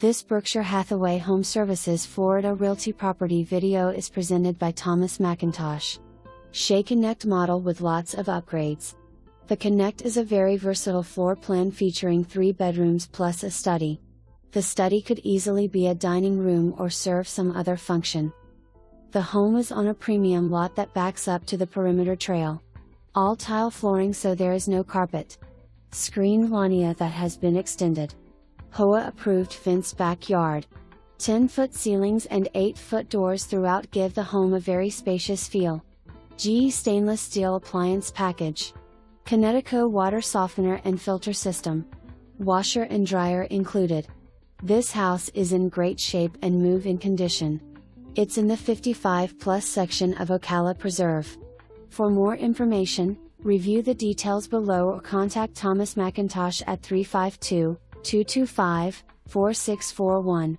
This Berkshire Hathaway HomeServices Florida Realty property video is presented by Thomas McIntosh. Shea Connect model with lots of upgrades. The Connect is a very versatile floor plan featuring 3 bedrooms plus a study. The study could easily be a dining room or serve some other function. The home is on a premium lot that backs up to the perimeter trail. All tile flooring so there is no carpet. Screened lania that has been extended. HOA approved fenced backyard. 10-foot ceilings and 8-foot doors throughout give the home a very spacious feel. GE stainless steel appliance package. Kinetico water softener and filter system. Washer and dryer included. This house is in great shape and move-in condition. It's in the 55+ section of Ocala Preserve. For more information, review the details below or contact Thomas McIntosh at 352-225-4641.